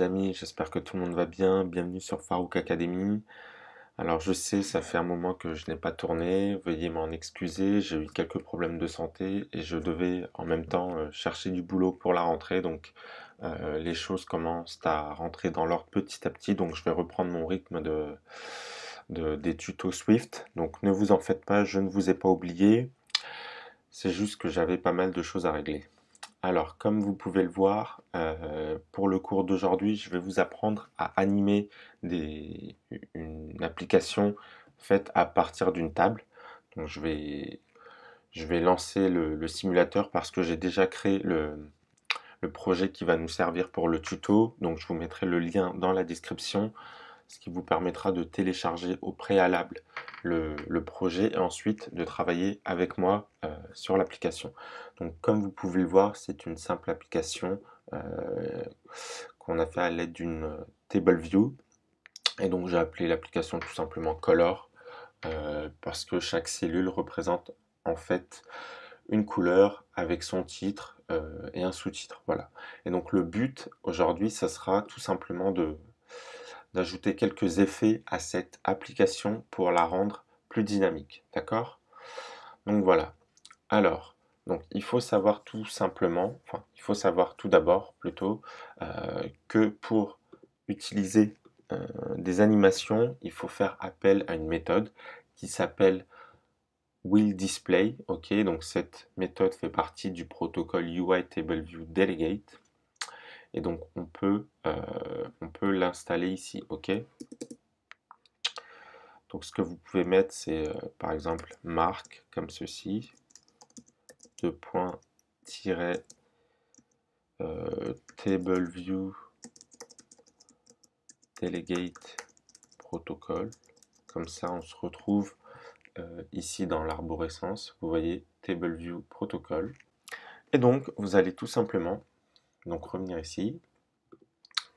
amis, j'espère que tout le monde va bien. Bienvenue sur Farouk Academy. Alors je sais, ça fait un moment que je n'ai pas tourné, veuillez m'en excuser, j'ai eu quelques problèmes de santé et je devais en même temps chercher du boulot pour la rentrée, donc les choses commencent à rentrer dans l'ordre petit à petit, donc je vais reprendre mon rythme des tutos Swift. Donc ne vous en faites pas, je ne vous ai pas oublié, c'est juste que j'avais pas mal de choses à régler. Alors, comme vous pouvez le voir, pour le cours d'aujourd'hui, je vais vous apprendre à animer une application faite à partir d'une table. Donc, je vais lancer le simulateur parce que j'ai déjà créé le projet qui va nous servir pour le tuto. Donc, je vous mettrai le lien dans la description, ce qui vous permettra de télécharger au préalable le projet et ensuite de travailler avec moi sur l'application. Donc comme vous pouvez le voir, c'est une simple application qu'on a fait à l'aide d'une table view. Et donc j'ai appelé l'application tout simplement Color parce que chaque cellule représente en fait une couleur avec son titre et un sous-titre. Voilà. Et donc le but aujourd'hui, ça sera tout simplement d'ajouter quelques effets à cette application pour la rendre plus dynamique. D'accord? Donc voilà. Alors, donc il faut savoir tout simplement, enfin il faut savoir tout d'abord plutôt que pour utiliser des animations, il faut faire appel à une méthode qui s'appelle willDisplay. Ok, donc cette méthode fait partie du protocole UI TableView Delegate. Et donc on peut l'installer ici. Ok. Donc ce que vous pouvez mettre, c'est par exemple marque comme ceci, deux points tiret table view delegate protocol. Comme ça, on se retrouve ici dans l'arborescence. Vous voyez table view protocol. Et donc, vous allez tout simplement donc revenir ici.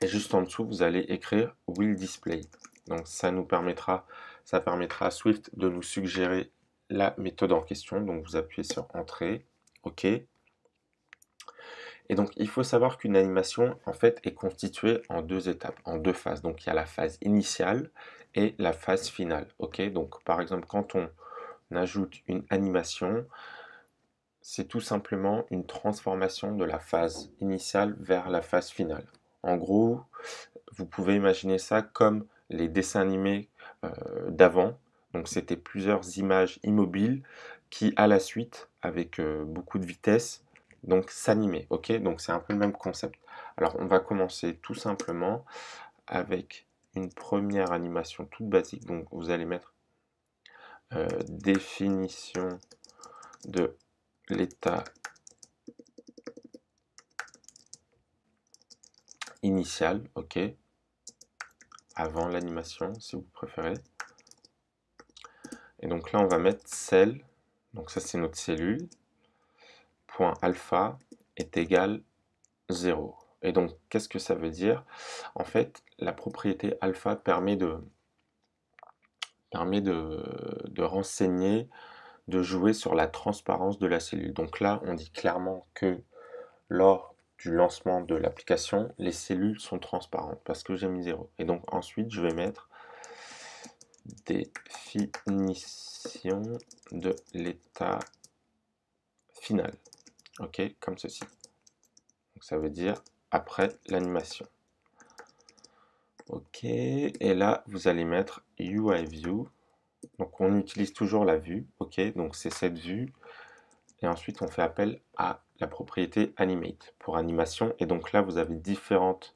Et juste en dessous, vous allez écrire will display. Donc, ça permettra à Swift de nous suggérer la méthode en question. Donc, vous appuyez sur Entrée. OK. Et donc, il faut savoir qu'une animation, en fait, est constituée en deux étapes, en deux phases. Donc, il y a la phase initiale et la phase finale. OK. Donc, par exemple, quand on ajoute une animation, c'est tout simplement une transformation de la phase initiale vers la phase finale. En gros, vous pouvez imaginer ça comme les dessins animés d'avant. Donc, c'était plusieurs images immobiles qui, à la suite, avec beaucoup de vitesse, donc s'animer. Ok, donc c'est un peu le même concept. Alors, on va commencer tout simplement avec une première animation toute basique. Donc, vous allez mettre définition de l'état initial. Ok, avant l'animation, si vous préférez. Et donc là, on va mettre cell. Donc ça, c'est notre cellule. Point alpha est égal 0. Et donc, qu'est-ce que ça veut dire? En fait, la propriété alpha permet de renseigner, de jouer sur la transparence de la cellule. Donc là, on dit clairement que lors du lancement de l'application, les cellules sont transparentes parce que j'ai mis 0. Et donc ensuite, je vais mettre définition de l'état final. Ok, comme ceci. Donc ça veut dire après l'animation. Ok, et là vous allez mettre UI view. Donc on utilise toujours la vue. Ok, donc c'est cette vue. Et ensuite on fait appel à la propriété animate pour animation. Et donc là vous avez différentes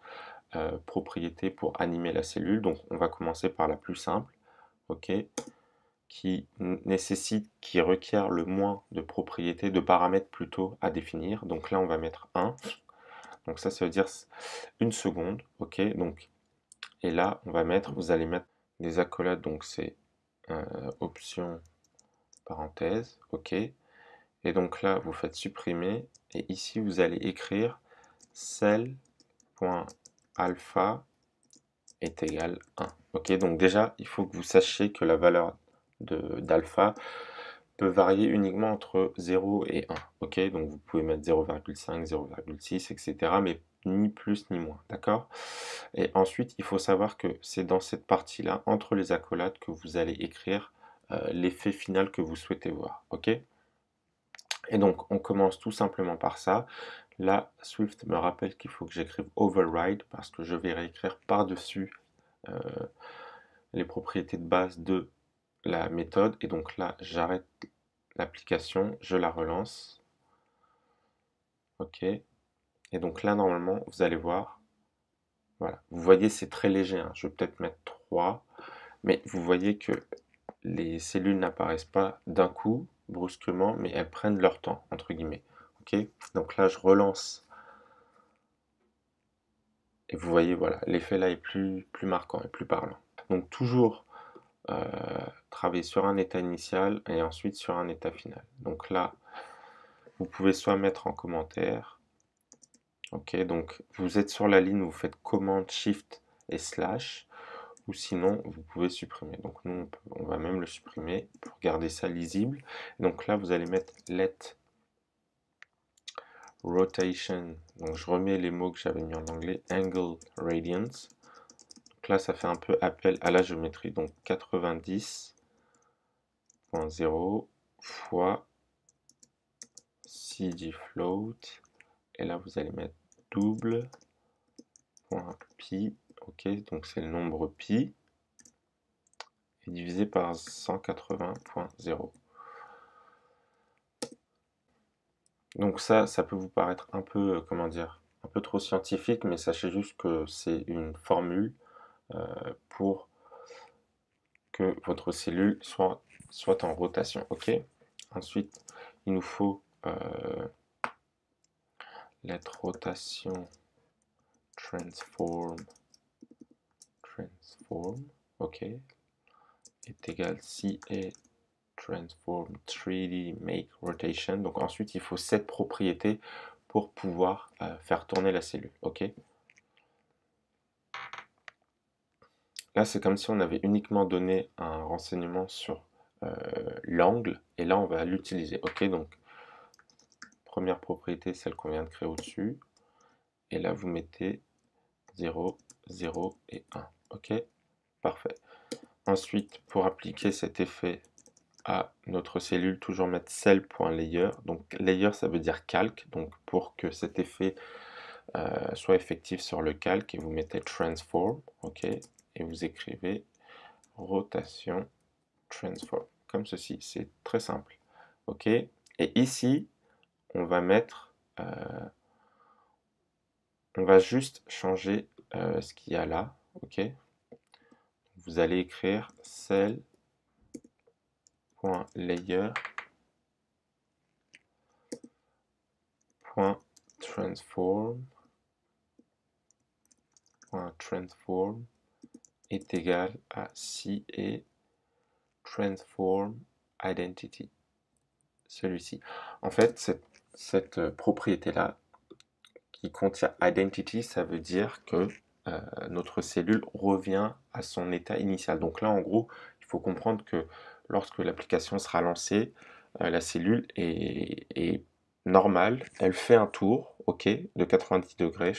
propriétés pour animer la cellule. Donc on va commencer par la plus simple. Ok, qui requiert le moins de propriétés, de paramètres plutôt à définir. Donc là on va mettre 1. Donc ça veut dire une seconde. Ok, donc et là on va mettre, vous allez mettre des accolades. Donc c'est option parenthèse. Ok, et donc là vous faites supprimer et ici vous allez écrire cell.alpha est égal 1. Ok, donc déjà il faut que vous sachiez que la valeur d'alpha peut varier uniquement entre 0 et 1. Ok, donc vous pouvez mettre 0,5, 0,6, etc. Mais ni plus ni moins, d'accord? Et ensuite, il faut savoir que c'est dans cette partie-là, entre les accolades, que vous allez écrire l'effet final que vous souhaitez voir, ok? Et donc, on commence tout simplement par ça. Là, Swift me rappelle qu'il faut que j'écrive override parce que je vais réécrire par-dessus euh, les propriétés de base de la méthode. Et donc là, j'arrête l'application, je la relance. Ok. Et donc là, normalement, vous allez voir. Voilà. Vous voyez, c'est très léger, hein. Je vais peut-être mettre 3. Mais vous voyez que les cellules n'apparaissent pas d'un coup, brusquement, mais elles prennent leur temps, entre guillemets. Ok. Donc là, je relance. Et vous voyez, voilà, l'effet là est plus marquant et plus parlant. Donc toujours travailler sur un état initial et ensuite sur un état final. Donc là, vous pouvez soit mettre en commentaire, ok, donc vous êtes sur la ligne, vous faites commande, shift et slash, ou sinon vous pouvez supprimer. Donc nous, on va même le supprimer pour garder ça lisible. Donc là, vous allez mettre let rotation, donc je remets les mots que j'avais mis en anglais, angle radiance. Donc là, ça fait un peu appel à la géométrie, donc 90.0 fois cg float, et là vous allez mettre double point pi, ok, donc c'est le nombre pi, et divisé par 180.0. Donc ça peut vous paraître un peu, comment dire, un peu trop scientifique, mais sachez juste que c'est une formule pour que votre cellule soit en rotation, ok. Ensuite, il nous faut let rotation transform, ok, est égal si est transform 3D make rotation. Donc ensuite, il faut cette propriété pour pouvoir faire tourner la cellule, ok. Là, c'est comme si on avait uniquement donné un renseignement sur l'angle, et là, on va l'utiliser, ok. Donc, première propriété, celle qu'on vient de créer au-dessus, et là, vous mettez 0, 0 et 1, ok. Parfait. Ensuite, pour appliquer cet effet à notre cellule, toujours mettre cell.layer. Donc layer, ça veut dire calque. Donc pour que cet effet soit effectif sur le calque, et vous mettez transform, ok, et vous écrivez rotation transform, comme ceci. C'est très simple, ok. Et ici, on va mettre, on va juste changer ce qu'il y a là, ok. Vous allez écrire cell.layer transform est égal à si et transform identity, celui-ci. En fait, cette propriété-là qui contient identity, ça veut dire que notre cellule revient à son état initial. Donc là, en gros, il faut comprendre que lorsque l'application sera lancée, la cellule est normale, elle fait un tour, ok, de 90 degrés,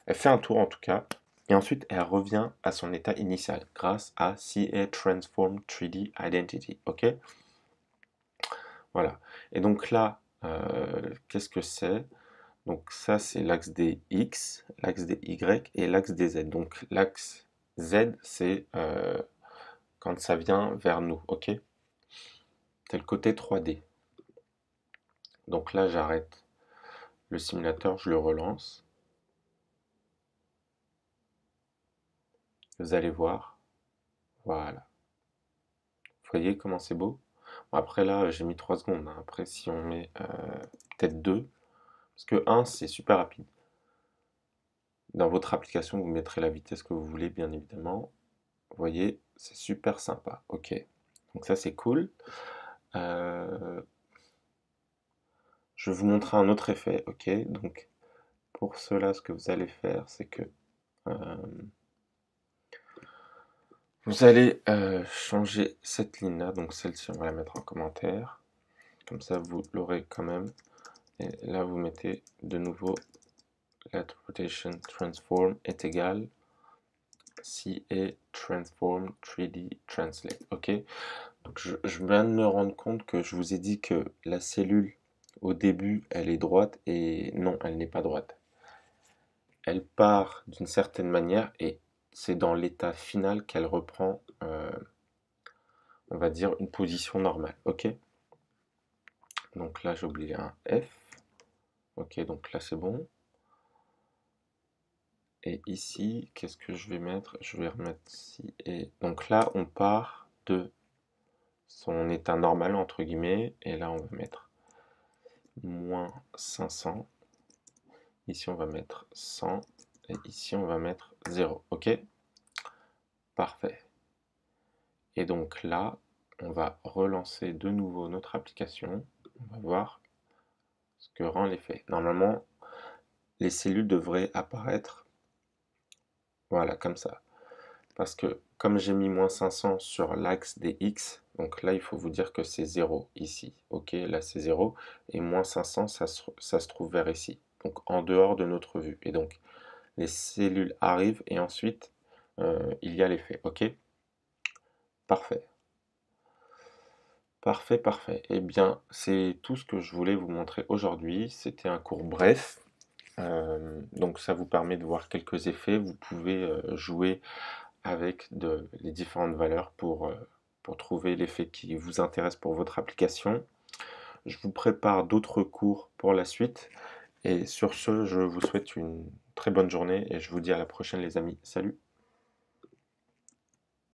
elle fait un tour en tout cas, et ensuite elle revient à son état initial grâce à CA Transform 3D Identity, ok. Voilà. Et donc là, qu'est-ce que c'est? Donc ça, c'est l'axe des X, l'axe des Y et l'axe des Z. Donc l'axe Z, c'est quand ça vient vers nous, ok? C'est le côté 3D. Donc là, j'arrête le simulateur, je le relance. Vous allez voir. Voilà. Vous voyez comment c'est beau? Bon, après là, j'ai mis 3 secondes, hein. Après, si on met peut-être 2, parce que 1, c'est super rapide. Dans votre application, vous mettrez la vitesse que vous voulez, bien évidemment. Vous voyez, c'est super sympa. Ok. Donc ça, c'est cool. Je vais vous montrer un autre effet. Ok. Donc pour cela, ce que vous allez faire, c'est que vous allez changer cette ligne-là. Donc celle-ci, on va la mettre en commentaire. Comme ça, vous l'aurez quand même. Et là, vous mettez de nouveau let rotation transform est égal CA transform 3D translate. Ok, donc je viens de me rendre compte que je vous ai dit que la cellule au début elle est droite et non, elle n'est pas droite. Elle part d'une certaine manière et c'est dans l'état final qu'elle reprend, on va dire, une position normale. Ok, donc là j'ai oublié un F. Ok, donc là c'est bon. Et ici, qu'est-ce que je vais mettre? Je vais remettre ci et... Donc là, on part de son état normal, entre guillemets. Et là, on va mettre moins 500. Ici, on va mettre 100. Et ici, on va mettre 0. OK? Parfait. Et donc là, on va relancer de nouveau notre application. On va voir ce que rend l'effet. Normalement, les cellules devraient apparaître, voilà, comme ça. Parce que comme j'ai mis moins 500 sur l'axe des X, donc là il faut vous dire que c'est 0 ici. Ok, là c'est 0. Et moins 500, ça se trouve vers ici. Donc en dehors de notre vue. Et donc les cellules arrivent et ensuite il y a l'effet. Ok, parfait. Parfait, parfait. Eh bien, c'est tout ce que je voulais vous montrer aujourd'hui. C'était un cours bref. Donc ça vous permet de voir quelques effets. Vous pouvez jouer avec les différentes valeurs pour trouver l'effet qui vous intéresse pour votre application. Je vous prépare d'autres cours pour la suite. Et sur ce, je vous souhaite une très bonne journée et je vous dis à la prochaine les amis. Salut!